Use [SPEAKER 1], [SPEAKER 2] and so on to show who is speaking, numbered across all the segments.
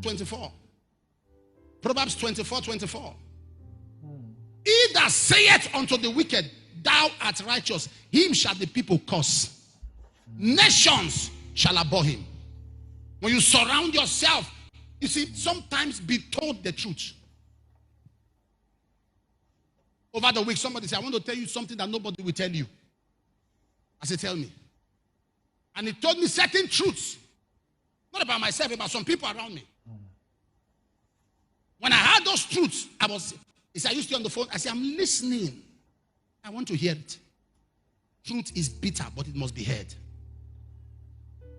[SPEAKER 1] 24. Proverbs 24:24. He that saith unto the wicked, thou art righteous, him shall the people curse. Nations shall abhor him. When you surround yourself, you see, sometimes be told the truth. Over the week, somebody said, I want to tell you something that nobody will tell you. I said, tell me. And he told me certain truths. Not about myself, about some people around me. When I heard those truths, he said, I used to be on the phone. I said, I'm listening. I want to hear it. Truth is bitter, but it must be heard.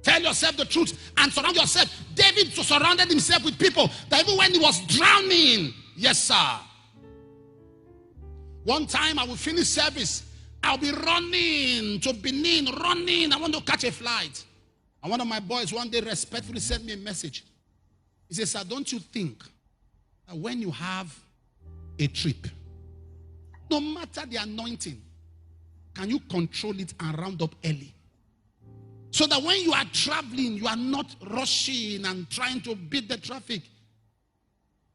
[SPEAKER 1] Tell yourself the truth and surround yourself. David surrounded himself with people that even when he was drowning, yes, sir. One time I will finish service. I'll be running to Benin, running. I want to catch a flight. And one of my boys one day respectfully sent me a message. He said, sir, don't you think that when you have a trip, no matter the anointing, can you control it and round up early? So that when you are traveling, you are not rushing and trying to beat the traffic.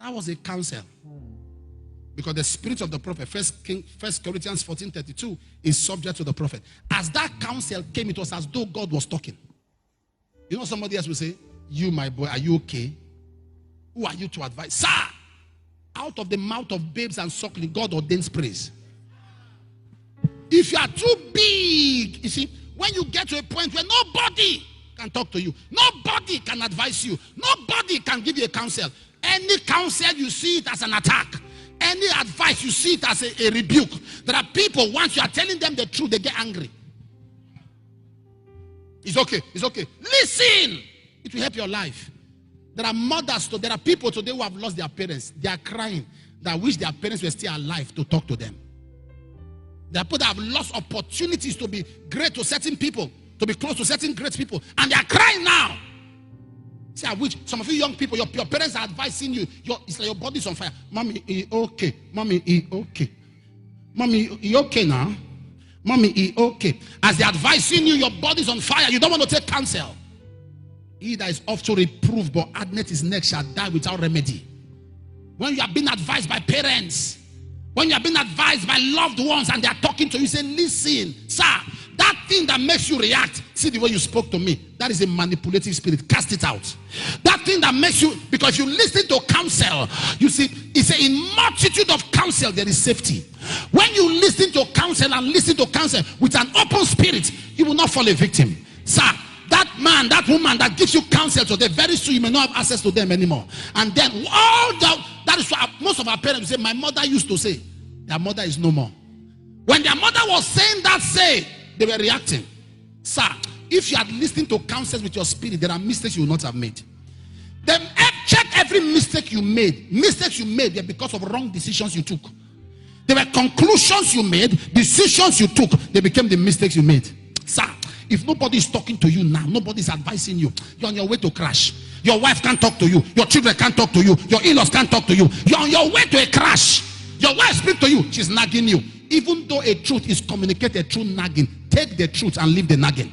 [SPEAKER 1] That was a counsel. Because the spirit of the prophet, 1 Corinthians 14:32, is subject to the prophet. As that counsel came, it was as though God was talking. You know, somebody else will say, you, my boy, are you okay? Who are you to advise? Sir, out of the mouth of babes and suckling, God ordains praise. If you are too big, you see, when you get to a point where nobody can talk to you, nobody can advise you, nobody can give you a counsel. Any counsel, you see it as an attack. Any advice, you see it as a rebuke. There are people, once you are telling them the truth, they get angry. It's okay, it's okay. Listen, it will help your life. There are mothers, there are people today who have lost their parents. They are crying. They wish their parents were still alive to talk to them. There are people that have lost opportunities to be great to certain people, to be close to certain great people, and they are crying now. See, I wish some of you young people, your parents are advising you. It's like your body's on fire. Mommy, okay. Mommy, okay. Mommy, okay now? Mommy, okay. As they're advising you, your body's on fire. You don't want to take counsel. He that is oft to reprove, but hardeneth his neck shall die without remedy. When you have been advised by parents, when you have been advised by loved ones and they are talking to you, say, listen, sir, that thing that makes you react, see the way you spoke to me, that is a manipulative spirit. Cast it out. That thing that makes you, because you listen to counsel, you see, it's in multitude of counsel there is safety. When you listen to counsel and listen to counsel with an open spirit, you will not fall a victim. Sir, that man, that woman that gives you counsel today, very soon you may not have access to them anymore. And then that is why most of our parents say, my mother used to say, their mother is no more. When their mother was saying that, they were reacting. Sir, if you had listened to counsel with your spirit, there are mistakes you will not have made. Then check every mistake you made. Mistakes you made were because of wrong decisions you took. There were conclusions you made, decisions you took, they became the mistakes you made. Sir, if nobody is talking to you now, nobody is advising you, you're on your way to crash. Your wife can't talk to you, your children can't talk to you, your in-laws can't talk to you. You're on your way to a crash. Your wife speaks to you, she's nagging you. Even though a truth is communicated through nagging, take the truth and leave the nagging.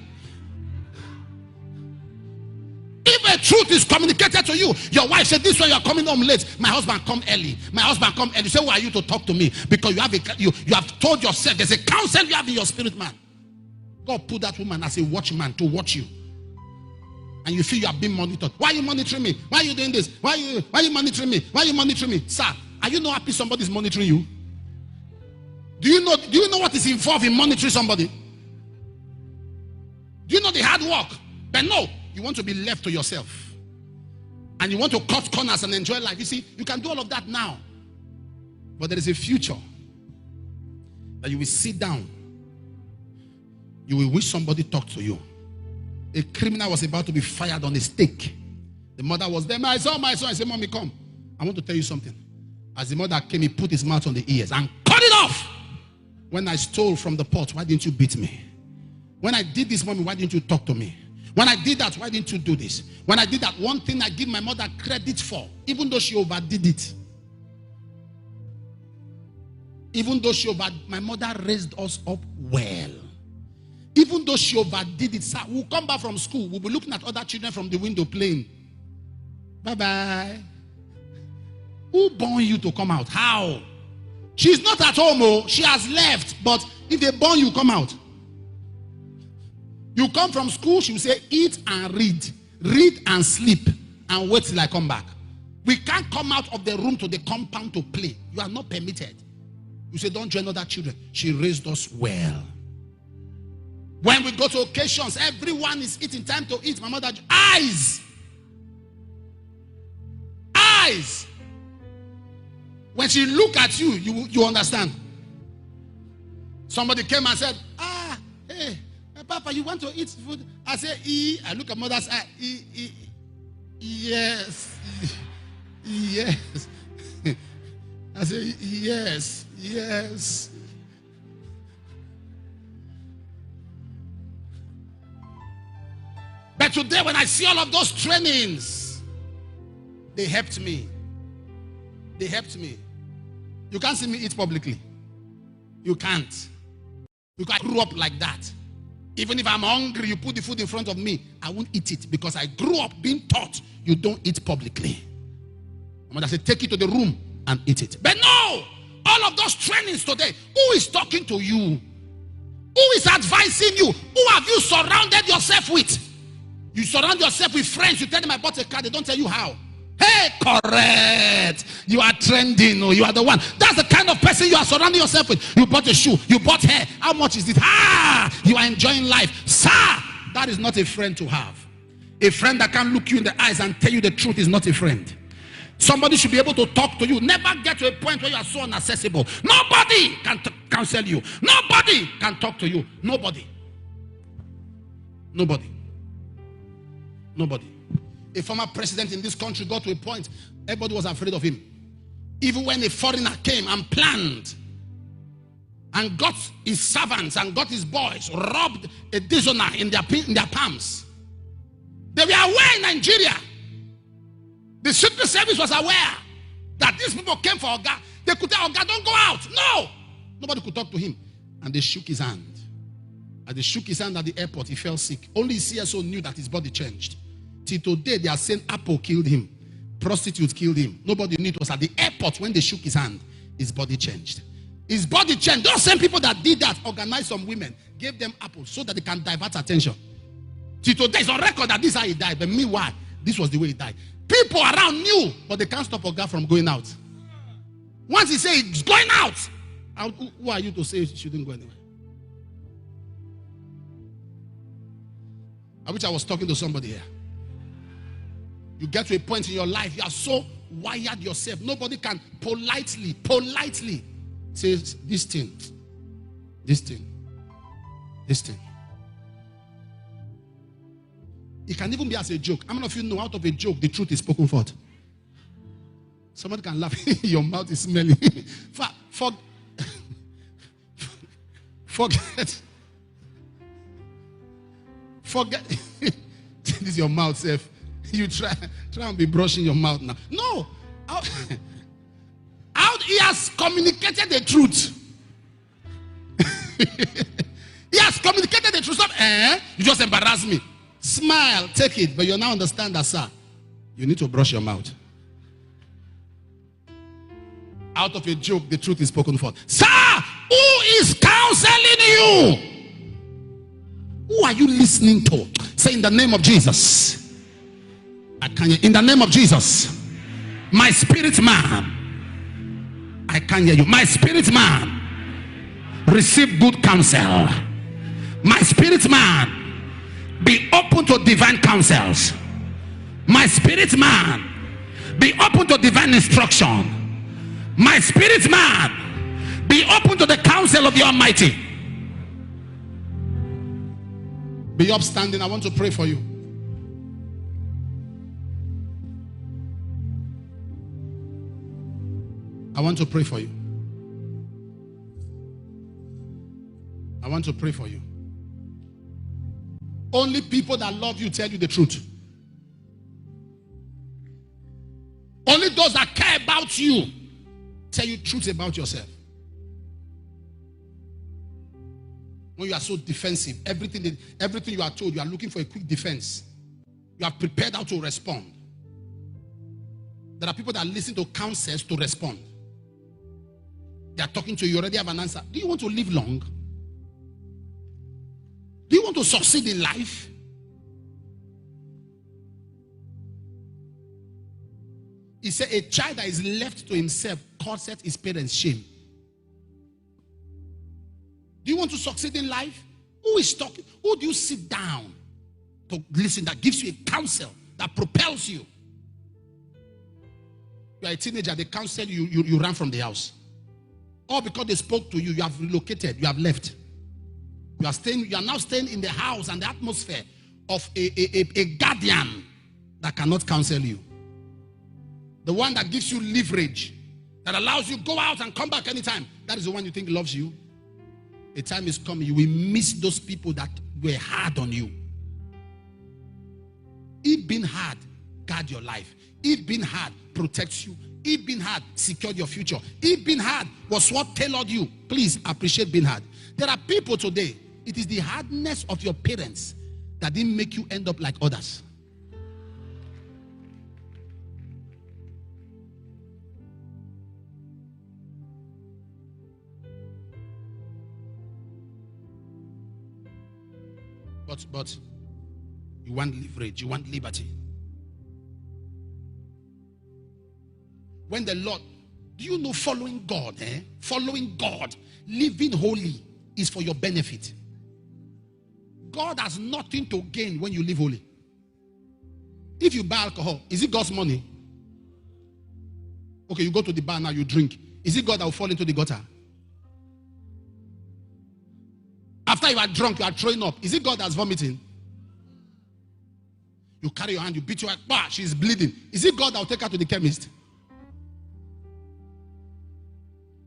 [SPEAKER 1] If a truth is communicated to you, your wife said, this way you are coming home late. My husband come early. My husband come early. You say, who are you to talk to me? Because you have told yourself, there's a counsel you have in your spirit, man. God put that woman as a watchman to watch you. And you feel you are being monitored. Why are you monitoring me? Why are you doing this? Why are you monitoring me? Why are you monitoring me? Sir, are you not happy somebody is monitoring you? Do you know what is involved in monitoring somebody? Do you know the hard work? But no, you want to be left to yourself. And you want to cut corners and enjoy life. You see, you can do all of that now. But there is a future that you will sit down. You will wish somebody talked to you. A criminal was about to be fired on a stake. The mother was there. My son. I said, mommy, come. I want to tell you something. As the mother came, he put his mouth on the ears and cut it off. When I stole from the pot, why didn't you beat me? When I did this, mommy, why didn't you talk to me? When I did that, why didn't you do this? When I did that, one thing I give my mother credit for, even though she overdid it. Even though my mother raised us up well. Even though she overdid it, sir, we'll come back from school, we'll be looking at other children from the window playing. Bye-bye. Who born you to come out? How? She's not at home. Oh, she has left. But if they born you, come out. You come from school, she will say, eat and read. Read and sleep. And wait till I come back. We can't come out of the room to the compound to play. You are not permitted. You say, don't join other children. She raised us well. When we go to occasions, everyone is eating. Time to eat. My mother, eyes. Eyes. When she look at you, you understand. Somebody came and said, hey, Papa, you want to eat food? I say, I look at mother's eye. Yes. Yes. I say, yes. But today, when I see all of those trainings, they helped me. They helped me. You can't see me eat publicly. You can't. Because I grew up like that. Even if I'm hungry, you put the food in front of me, I won't eat it because I grew up being taught you don't eat publicly. My mother said, take it to the room and eat it. But no, all of those trainings today, who is talking to you? Who is advising you? Who have you surrounded yourself with? You surround yourself with friends. You tell them I bought a car. They don't tell you how. Hey, correct. You are trending. Or you are the one. That's the kind of person you are surrounding yourself with. You bought a shoe. You bought hair. How much is it? You are enjoying life. Sir, that is not a friend to have. A friend that can look you in the eyes and tell you the truth is not a friend. Somebody should be able to talk to you. Never get to a point where you are so inaccessible. Nobody can counsel you. Nobody can talk to you. Nobody. A former president in this country got to a point, everybody was afraid of him. Even when a foreigner came and planned and got his servants and got his boys, rubbed a dishonor in their palms. They were aware in Nigeria. The Secret Service was aware that these people came for Oga. They could tell Oga, don't go out. No. Nobody could talk to him. And they shook his hand. As they shook his hand at the airport, he fell sick. Only his CSO knew that his body changed. Till today, they are saying Apple killed him. Prostitutes killed him. Nobody knew it was at the airport when they shook his hand. His body changed. His body changed. Those same people that did that organized some women, gave them apples so that they can divert attention. Till today, it's on record that this is how he died. But meanwhile, this was the way he died. People around knew, but they can't stop Oga from going out. Once he says he's going out, who are you to say he shouldn't go anywhere? I wish I was talking to somebody here. You get to a point in your life, you are so wired yourself. Nobody can politely say this thing. It can even be as a joke. How many of you know out of a joke, the truth is spoken forth? Somebody can laugh. Your mouth is smelling. Forget. This is your mouth, safe. You try and be brushing your mouth now. No. Out he has communicated the truth. He has communicated the truth. You just embarrass me. Smile, take it. But you now understand that, sir, you need to brush your mouth. Out of a joke, the truth is spoken forth. Sir, who is counseling you? Who are you listening to? Say, in the name of Jesus. In the name of Jesus. My spirit man. I can't hear you. My spirit man. Receive good counsel. My spirit man. Be open to divine counsels. My spirit man. Be open to divine instruction. My spirit man. Be open to the counsel of the Almighty. Be upstanding. I want to pray for you. I want to pray for you. I want to pray for you. Only people that love you tell you the truth. Only those that care about you tell you truth about yourself. When you are so defensive, everything you are told, you are looking for a quick defense. You are prepared how to respond. There are people that listen to counsels to respond. They are talking to you, you already have an answer. Do you want to live long? Do you want to succeed in life? He said a child that is left to himself causeth his parents shame. Do you want to succeed in life? Who is talking? Who do you sit down to listen that gives you a counsel that propels you? You are a teenager, they counsel you, you ran from the house. Or because they spoke to you, you have relocated, you have left. You are now staying in the house and the atmosphere of a guardian that cannot counsel you. The one that gives you leverage, that allows you to go out and come back anytime. That is the one you think loves you. A time is coming, you will miss those people that were hard on you. If being hard, guard your life. If being hard protects you. If being hard secured your future. If being hard was what tailored you, please appreciate being hard. There are people today, it is the hardness of your parents that didn't make you end up like others. But you want leverage, you want liberty. When the Lord, do you know following God, following God, living holy is for your benefit. God has nothing to gain when you live holy. If you buy alcohol, is it God's money? Okay, you go to the bar now, you drink. Is it God that will fall into the gutter? After you are drunk, you are throwing up. Is it God that's vomiting? You carry your hand, you beat your head, bah, she's bleeding. Is it God that will take her to the chemist?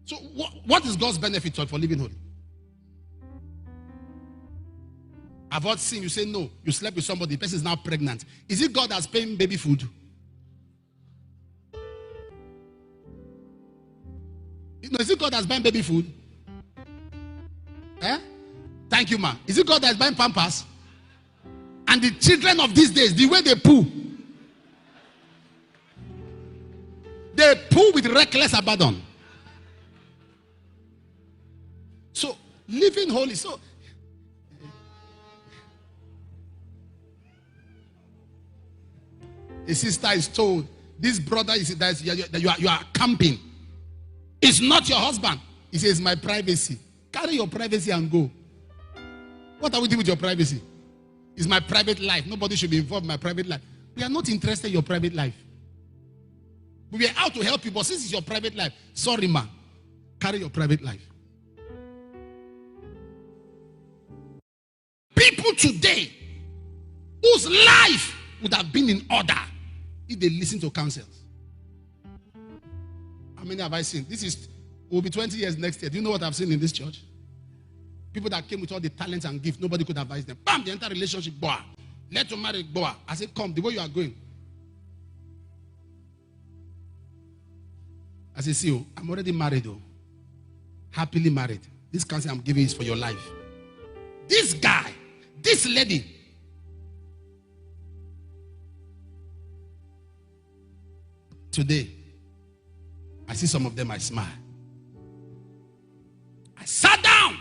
[SPEAKER 1] So what is God's benefit for living holy? Avoid sin, you say no. You slept with somebody, the person is now pregnant. Is it God that's paying baby food? No, is it God that's buying baby food? Thank you, ma. Is it God that's buying Pampers? And the children of these days, the way they poo with reckless abandon. So, living holy. So, a sister is told, this brother is that you are camping. It's not your husband. He says, my privacy. Carry your privacy and go. What are we doing with your privacy? It's my private life. Nobody should be involved in my private life. We are not interested in your private life. We are out to help you, but since it's your private life, sorry, ma. Carry your private life. People today whose life would have been in order if they listen to counsels. How many have I seen? Will be 20 years next year. Do you know what I've seen in this church? People that came with all the talents and gifts, nobody could advise them. Bam, the entire relationship, boah. Let you marry, boah. I said, come, the way you are going. I said, see, I'm already married, though. Happily married. This counsel I'm giving is for your life. This guy, this lady. Today, I see some of them, I smile. I sat down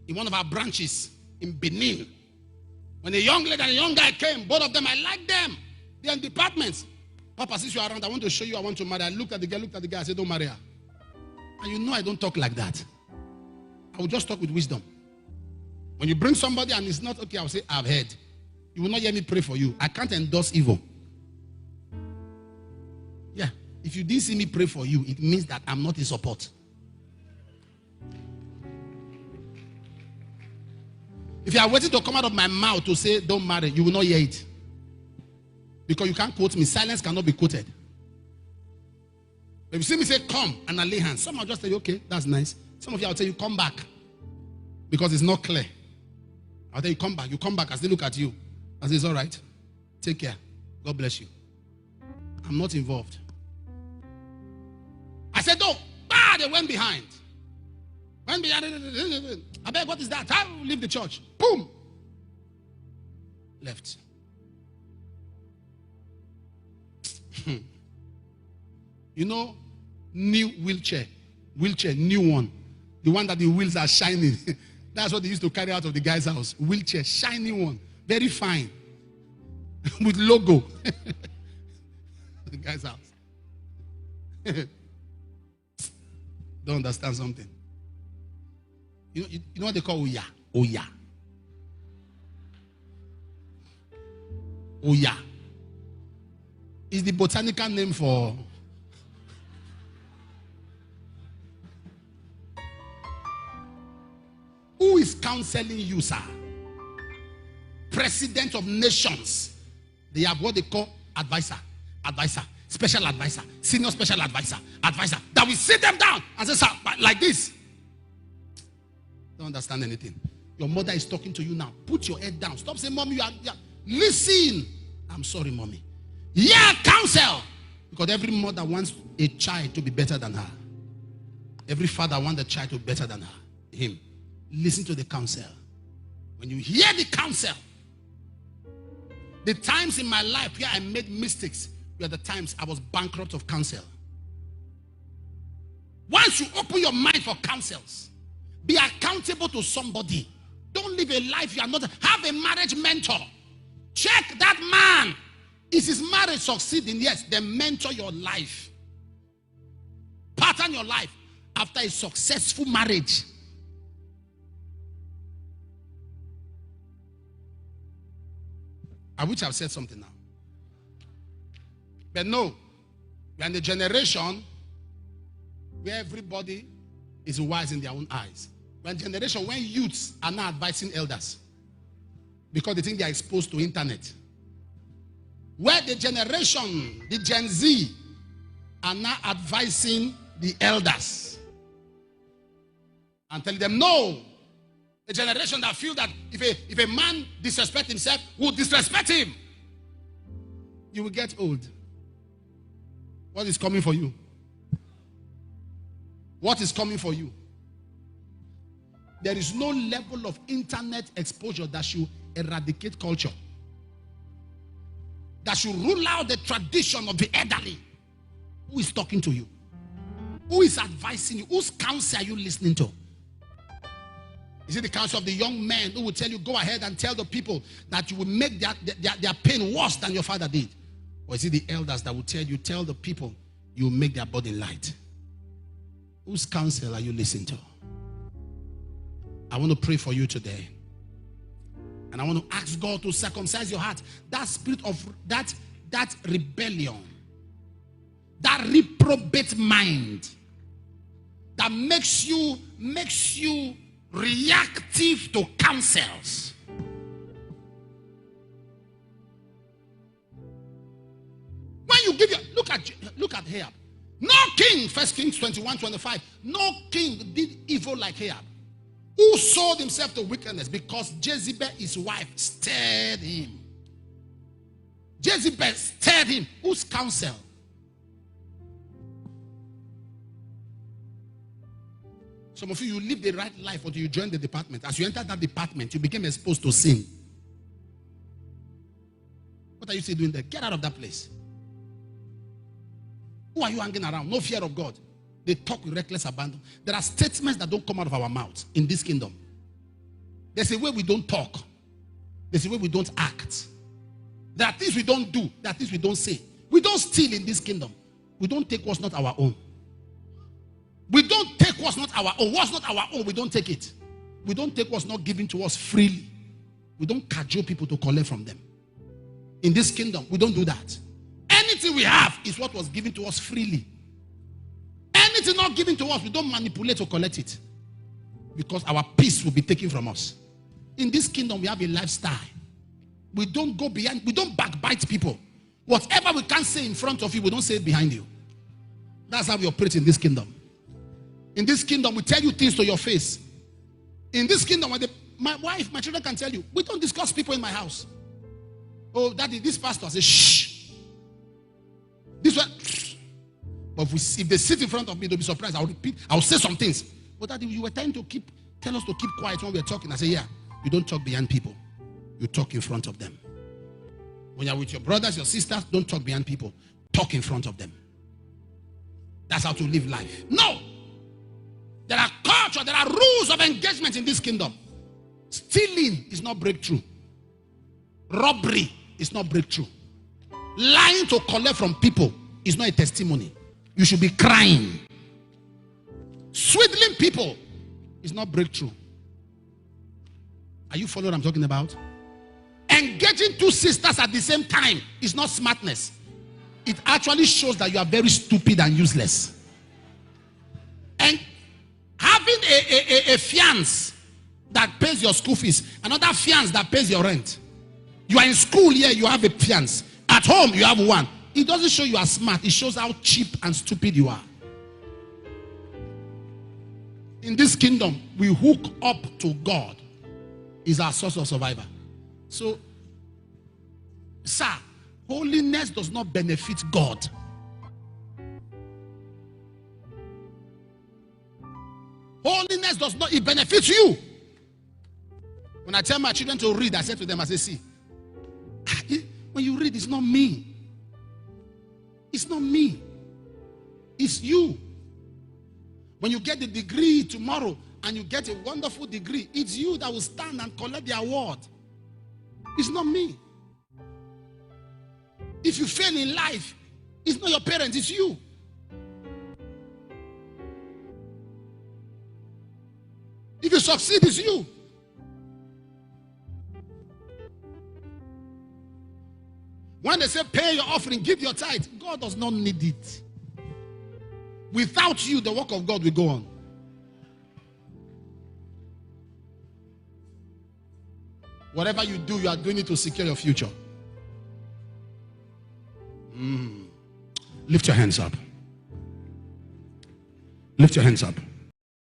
[SPEAKER 1] in one of our branches in Benin. When a young lady and a young guy came, both of them, I like them. They're in departments. Papa, since you're around, I want to show you I want to marry. I looked at the girl, I said, don't marry her. And you know I don't talk like that. I will just talk with wisdom. When you bring somebody and it's not okay, I'll say, I've heard. You will not hear me pray for you. I can't endorse evil. Yeah. If you didn't see me pray for you, it means that I'm not in support. If you are waiting to come out of my mouth to say, don't marry, you will not hear it. Because you can't quote me. Silence cannot be quoted. If you see me say, come, and I lay hands, some will just say, okay, that's nice. Some of you, I'll tell you, come back. Because it's not clear. I'll tell you, come back. You come back as they look at you. I say, it's all right. Take care. God bless you. I'm not involved. I said, no. Ah, they went behind. Went behind. I beg, what is that? I will leave the church. Boom. Left. You know, new wheelchair, new one. The one that the wheels are shining. That's what they used to carry out of the guy's house. Wheelchair, shiny one. Very fine. With logo. The guy's house. Don't understand something. You know what they call Oya? Oya. Oya. Is the botanical name for... Who is counseling you, sir? President of nations. They have what they call advisor, special advisor, senior special advisor. That will sit them down and say, sir, like this. Don't understand anything. Your mother is talking to you now. Put your head down. Stop saying, mommy, you are listen. I'm sorry, mommy. Yeah, counsel. Because every mother wants a child to be better than her. Every father wants a child to be better than him. Listen to the counsel. When you hear the counsel, the times in my life where I made mistakes were the times I was bankrupt of counsel. Once you open your mind for counsels, be accountable to somebody. Don't live a life you are not. Have a marriage mentor. Check that man. Is his marriage succeeding? Yes. Then mentor your life. Pattern your life after a successful marriage. I wish I've said something now. But no, we are in a generation where everybody is wise in their own eyes. We're in a generation when youths are now advising elders because they think they are exposed to internet. Where the generation, the Gen Z, are now advising the elders and telling them, no. A generation that feel that if a man disrespect himself, will disrespect him. You will get old. What is coming for you? What is coming for you? There is no level of internet exposure that should eradicate culture. That should rule out the tradition of the elderly. Who is talking to you? Who is advising you? Whose counsel are you listening to? Is it the counsel of the young men who will tell you, go ahead and tell the people that you will make their pain worse than your father did? Or is it the elders that will tell you, tell the people, you will make their body light? Whose counsel are you listening to? I want to pray for you today. And I want to ask God to circumcise your heart. That spirit of that rebellion, that reprobate mind that makes you reactive to counsels. When you give your look at Ahab. No king, 1 Kings 21:25. No king did evil like Ahab, who sold himself to wickedness because Jezebel, his wife, stirred him. Jezebel stirred him. Whose counsel? Some of you live the right life until you join the department. As you enter that department, you became exposed to sin. What are you still doing there? Get out of that place. Who are you hanging around? No fear of God. They talk with reckless abandon. There are statements that don't come out of our mouth in this kingdom. There's a way we don't talk. There's a way we don't act. There are things we don't do. There are things we don't say. We don't steal in this kingdom. We don't take what's not our own. We don't take what's not our own. What's not our own, we don't take it. We don't take what's not given to us freely. We don't cajole people to collect from them. In this kingdom, we don't do that. Anything we have is what was given to us freely. Anything not given to us, we don't manipulate to collect it. Because our peace will be taken from us. In this kingdom, we have a lifestyle. We don't go behind, we don't backbite people. Whatever we can't say in front of you, we don't say it behind you. That's how we operate in this kingdom. In this kingdom, we tell you things to your face. In this kingdom, my wife, my children can tell you, we don't discuss people in my house. Oh, daddy, this pastor says, shh. This one. But if they sit in front of me, they'll be surprised. I'll repeat, I'll say some things. But daddy, you were trying to tell us to keep quiet when we're talking. I say, yeah, you don't talk behind people. You talk in front of them. When you're with your brothers, your sisters, don't talk behind people. Talk talk in front of them. That's how to live life. No. There are culture, there are rules of engagement in this kingdom. Stealing is not breakthrough. Robbery is not breakthrough. Lying to collect from people is not a testimony. You should be crying. Swindling people is not breakthrough. Are you following what I'm talking about? Engaging two sisters at the same time is not smartness. It actually shows that you are very stupid and useless. And having a fiance that pays your school fees, another fiance that pays your rent. You are in school here, you have a fiance. At home, you have one. It doesn't show you are smart. It shows how cheap and stupid you are. In this kingdom, we hook up to God. Is our source of survival. So, sir, holiness does not benefit God. Holiness does not, it benefits you. When I tell my children to read, I say to them, I say, see, when you read, it's not me. It's not me. It's you. When you get the degree tomorrow and you get a wonderful degree, it's you that will stand and collect the award. It's not me. If you fail in life, it's not your parents, it's you. If you succeed, it's you. When they say pay your offering, give your tithe, God does not need it. Without you, the work of God will go on. Whatever you do, you are doing it to secure your future. Lift your hands up. Lift your hands up.